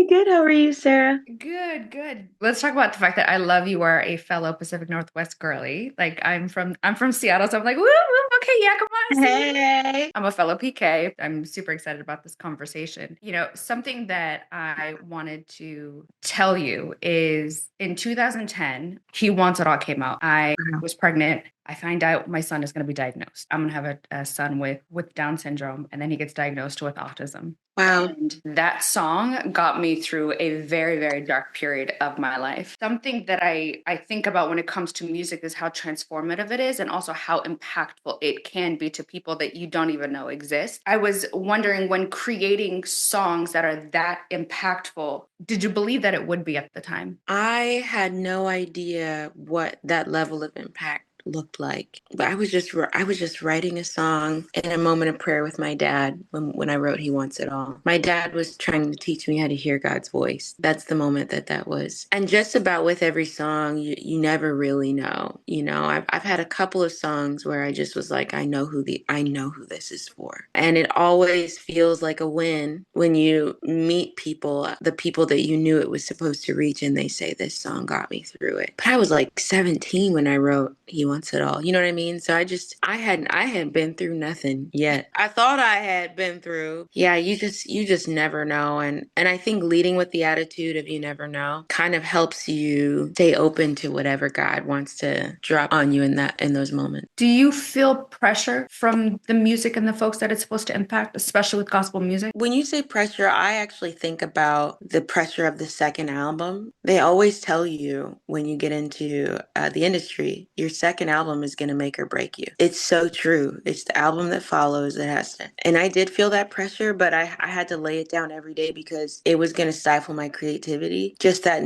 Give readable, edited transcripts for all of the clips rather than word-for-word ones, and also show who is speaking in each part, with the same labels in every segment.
Speaker 1: Good. How are you, Sarah?
Speaker 2: Good, good. Let's talk about the fact that I love you are a fellow Pacific Northwest girly. Like I'm from Seattle, so I'm like, woo, woo, okay, yeah, come on, see.
Speaker 1: Hey.
Speaker 2: I'm a fellow PK. I'm super excited about this conversation. Something that I wanted to tell you is in 2010, He Wants It All came out. I
Speaker 1: Wow.
Speaker 2: was pregnant. I find out my son is going to be diagnosed. I'm going to have a son with Down syndrome, and then he gets diagnosed with autism.
Speaker 1: Wow.
Speaker 2: And that song got me through a very, very dark period of my life. Something that I think about when it comes to music is how transformative it is and also how impactful it can be to people that you don't even know exist. I was wondering, when creating songs that are that impactful, did you believe that it would be at the time?
Speaker 1: I had no idea what that level of impact looked like. But I was just writing a song in a moment of prayer with my dad when I wrote He Wants It All. My dad was trying to teach me how to hear God's voice. That's the moment that was. And just about with every song, you never really know. I've had a couple of songs where I just was like, I know who this is for. And it always feels like a win when you meet people, the people that you knew it was supposed to reach, and they say this song got me through it. But I was like 17 when I wrote He Wants It All. You know what I mean? So I hadn't been through nothing yet. I thought I had been through. Yeah, you just never know. And I think leading with the attitude of you never know kind of helps you stay open to whatever God wants to drop on you in those moments.
Speaker 2: Do you feel pressure from the music and the folks that it's supposed to impact, especially with gospel music?
Speaker 1: When you say pressure, I actually think about the pressure of the second album. They always tell you when you get into the industry, your second album is going to make or break you. It's so true. It's the album that follows that has to. And I did feel that pressure, but I had to lay it down every day because it was going to stifle my creativity. Just that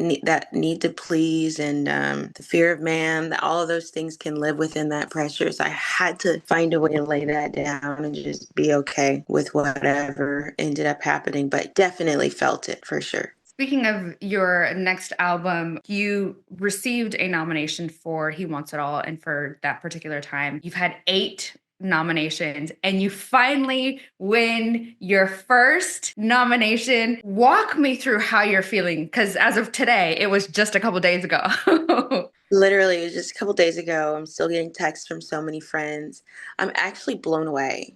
Speaker 1: need to please and the fear of man, that all of those things can live within that pressure. So I had to find a way to lay that down and just be okay with whatever ended up happening, but definitely felt it for sure.
Speaker 2: Speaking of your next album, you received a nomination for He Wants It All. And for that particular time, you've had eight nominations and you finally win your first nomination. Walk me through how you're feeling, because as of today, it was just a couple days ago.
Speaker 1: Literally, it was just a couple days ago. I'm still getting texts from so many friends. I'm actually blown away.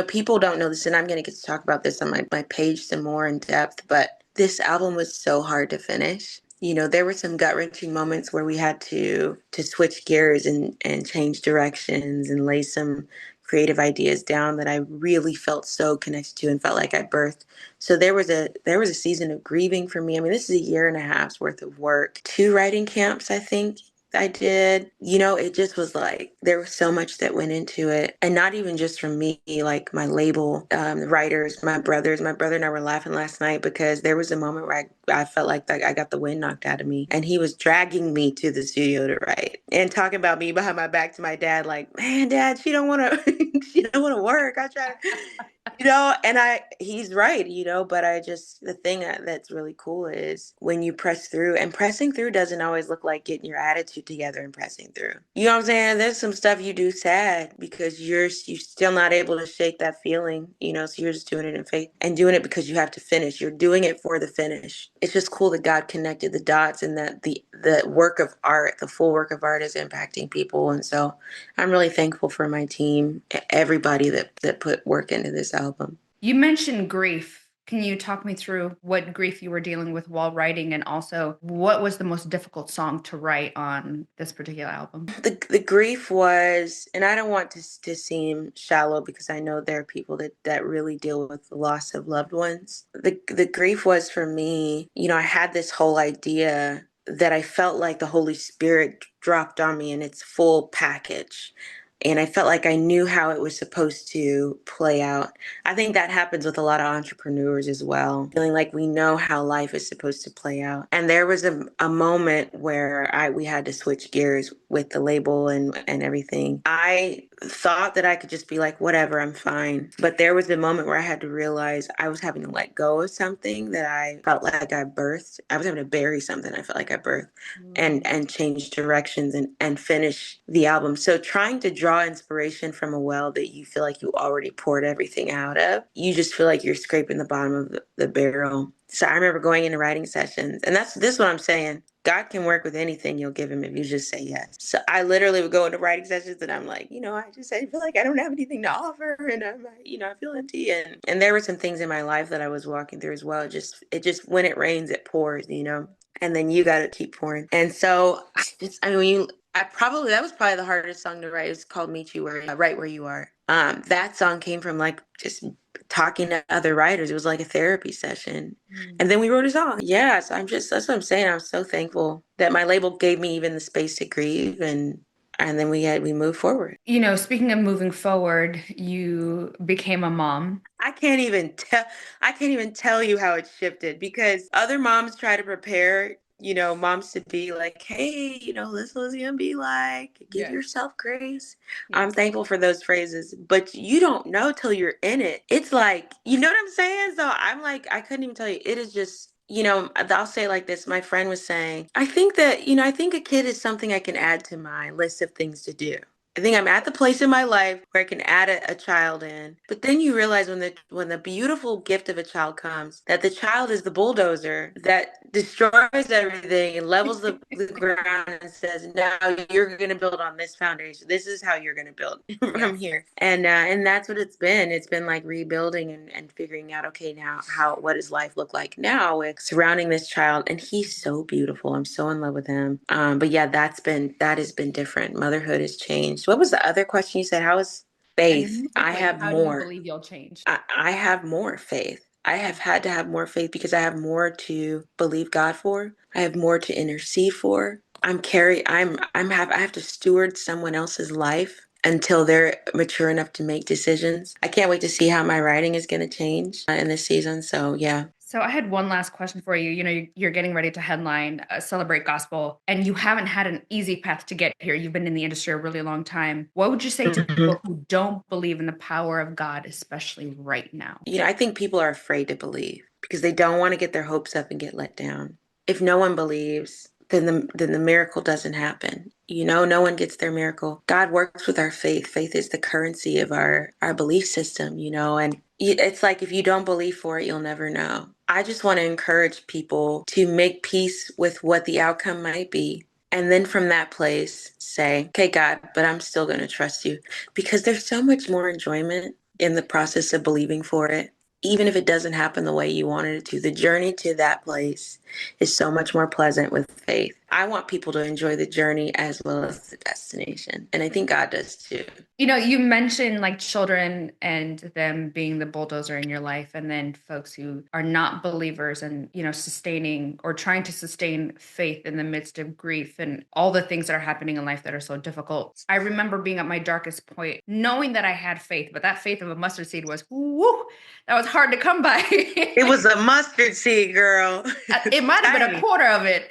Speaker 1: People don't know this, and I'm going to get to talk about this on my page some more in depth, but this album was so hard to finish. There were some gut-wrenching moments where we had to switch gears and change directions and lay some creative ideas down that I really felt so connected to and felt like I birthed. So there was a season of grieving for me. I mean, this is a year and a half's worth of work. Two writing camps, I think. I did. It just was like there was so much that went into it. And not even just from me, like my label, the writers, my brothers. My brother and I were laughing last night because there was a moment where I felt like I got the wind knocked out of me. And he was dragging me to the studio to write and talking about me behind my back to my dad, like, man, dad, she don't want to, she don't want to work. I try to, and he's right, but the thing that's really cool is when you press through, and pressing through doesn't always look like getting your attitude together and pressing through. You know what I'm saying? There's some stuff you do sad because you're still not able to shake that feeling, so you're just doing it in faith and doing it because you have to finish. You're doing it for the finish. It's just cool that God connected the dots and that the work of art, the full work of art is impacting people. And so I'm really thankful for my team, everybody that put work into this album.
Speaker 2: You mentioned grief. Can you talk me through what grief you were dealing with while writing, and also what was the most difficult song to write on this particular album?
Speaker 1: The grief was, and I don't want to seem shallow because I know there are people that really deal with the loss of loved ones. The grief was for me, I had this whole idea that I felt like the Holy Spirit dropped on me in its full package. And I felt like I knew how it was supposed to play out. I think that happens with a lot of entrepreneurs as well, feeling like we know how life is supposed to play out. And there was a moment where we had to switch gears with the label and everything. I thought that I could just be like, whatever, I'm fine. But there was a moment where I had to realize I was having to let go of something that I felt like I birthed. I was having to bury something I felt like I birthed and change directions and finish the album. So trying to draw inspiration from a well that you feel like you already poured everything out of, you just feel like you're scraping the bottom of the barrel. So I remember going into writing sessions, and this is what I'm saying. God can work with anything you'll give him if you just say yes. So I literally would go into writing sessions and I'm like, I feel like I don't have anything to offer and I feel empty. And there were some things in my life that I was walking through as well. It just when it rains, it pours. And then you got to keep pouring. And so that was probably the hardest song to write. It's called Meet You Right Where You Are. That song came from like just talking to other writers. It was like a therapy session. And then we wrote a song. Yeah, so that's what I'm saying. I'm so thankful that my label gave me even the space to grieve and then we moved forward.
Speaker 2: Speaking of moving forward, you became a mom.
Speaker 1: I can't even tell I can't even tell you how it shifted because other moms try to prepare, moms to be like, hey, this was gonna be like, give
Speaker 2: Yes.
Speaker 1: yourself grace. I'm
Speaker 2: Yes.
Speaker 1: thankful for those phrases, but you don't know till you're in it. It's like, you know what I'm saying? So I'm like, I couldn't even tell you. It is just, I'll say it like this. My friend was saying, I think a kid is something I can add to my list of things to do. I think I'm at the place in my life where I can add a child in. But then you realize when the beautiful gift of a child comes, that the child is the bulldozer that destroys everything and levels the ground and says, "Now you're going to build on this foundation. This is how you're going to build from
Speaker 2: Yes.
Speaker 1: here." And that's what it's been. It's been like rebuilding and figuring out, okay, now what does life look like now with surrounding this child? And he's so beautiful. I'm so in love with him. But yeah, that has been different. Motherhood has changed. What was the other question you said? How is
Speaker 2: I
Speaker 1: faith?
Speaker 2: think it's
Speaker 1: I
Speaker 2: like,
Speaker 1: have
Speaker 2: how do you
Speaker 1: more.
Speaker 2: believe you'll change?
Speaker 1: I have more faith. I have had to have more faith because I have more to believe God for. I have more to intercede for. I have to steward someone else's life until they're mature enough to make decisions. I can't wait to see how my writing is going to change in this season. So yeah.
Speaker 2: So I had one last question for you. You're getting ready to headline Celebrate Gospel, and you haven't had an easy path to get here. You've been in the industry a really long time. What would you say to
Speaker 1: Mhm.
Speaker 2: people who don't believe in the power of God, especially right now?
Speaker 1: I think people are afraid to believe because they don't want to get their hopes up and get let down. If no one believes, then the miracle doesn't happen. No one gets their miracle. God works with our faith. Faith is the currency of our belief system, and it's like if you don't believe for it, you'll never know. I just want to encourage people to make peace with what the outcome might be. And then from that place, say, okay, God, but I'm still going to trust you because there's so much more enjoyment in the process of believing for it. Even if it doesn't happen the way you wanted it to, the journey to that place is so much more pleasant with faith. I want people to enjoy the journey as well as the destination. And I think God does too.
Speaker 2: You mentioned like children and them being the bulldozer in your life, and then folks who are not believers and, sustaining or trying to sustain faith in the midst of grief and all the things that are happening in life that are so difficult. I remember being at my darkest point, knowing that I had faith, but that faith of a mustard seed was, woo, that was hard to come by.
Speaker 1: It was a mustard seed, girl.
Speaker 2: It might have been a
Speaker 1: Tiny,
Speaker 2: quarter of it.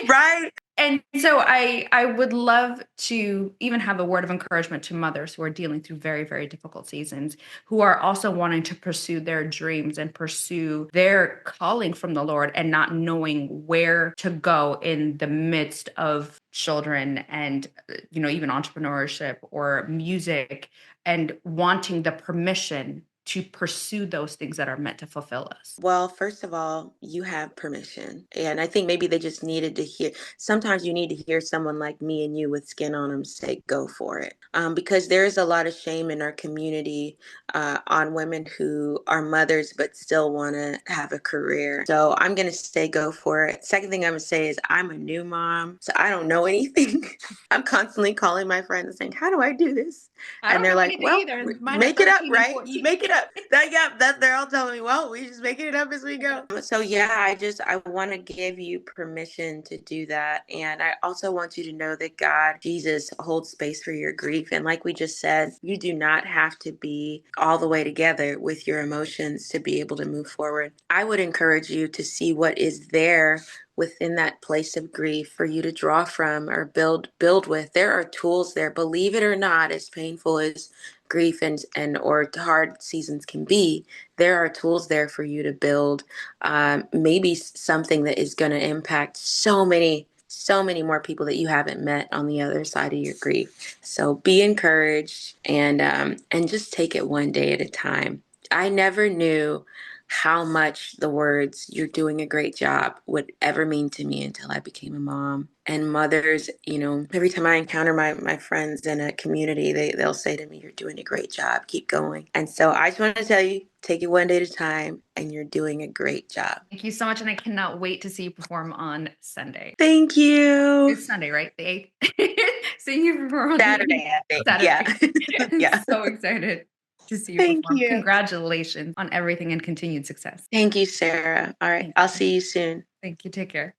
Speaker 1: right?
Speaker 2: And so I would love to even have a word of encouragement to mothers who are dealing through very, very difficult seasons, who are also wanting to pursue their dreams and pursue their calling from the Lord and not knowing where to go in the midst of children and, even entrepreneurship or music, and wanting the permission to pursue those things that are meant to fulfill us.
Speaker 1: Well, first of all, you have permission. And I think maybe they just needed to hear. Sometimes you need to hear someone like me and you with skin on them say, go for it. Because there is a lot of shame in our community on women who are mothers but still want to have a career. So I'm going to say, go for it. Second thing I'm going to say is, I'm a new mom, so I don't know anything. I'm constantly calling my friends and saying, how do I do this?
Speaker 2: I
Speaker 1: And
Speaker 2: don't
Speaker 1: they're
Speaker 2: know
Speaker 1: like,
Speaker 2: anything
Speaker 1: well,
Speaker 2: either. Mine are
Speaker 1: make it up,
Speaker 2: 13 and
Speaker 1: right? You
Speaker 2: 14.
Speaker 1: make it up. That they're all telling me, well, we just making it up as we go. So yeah, I want to give you permission to do that. And I also want you to know that God, Jesus, holds space for your grief. And like we just said, you do not have to be all the way together with your emotions to be able to move forward. I would encourage you to see what is there within that place of grief for you to draw from or build with. There are tools there, believe it or not, as painful as grief and or hard seasons can be, there are tools there for you to build maybe something that is going to impact so many more people that you haven't met on the other side of your grief. So be encouraged and just take it one day at a time. I never knew how much the words "you're doing a great job" would ever mean to me until I became a mom. And mothers, every time I encounter my friends in a community, they'll say to me, "You're doing a great job. Keep going." And so I just want to tell you, take it one day at a time, and you're doing a great job.
Speaker 3: Thank you so much. And I cannot wait to see you perform on Sunday.
Speaker 1: Thank you.
Speaker 3: It's Sunday, right? The 8th. Seeing you perform on the 8th.
Speaker 1: Saturday, I think.
Speaker 3: Saturday.
Speaker 1: Yeah.
Speaker 3: I'm
Speaker 1: Yeah.
Speaker 3: so excited to see you
Speaker 1: Thank
Speaker 3: perform.
Speaker 1: you.
Speaker 3: Congratulations on everything and continued success.
Speaker 1: Thank you, Sarah. All right.
Speaker 3: Thank
Speaker 1: I'll
Speaker 3: you.
Speaker 1: see you soon.
Speaker 3: Thank you. Take care.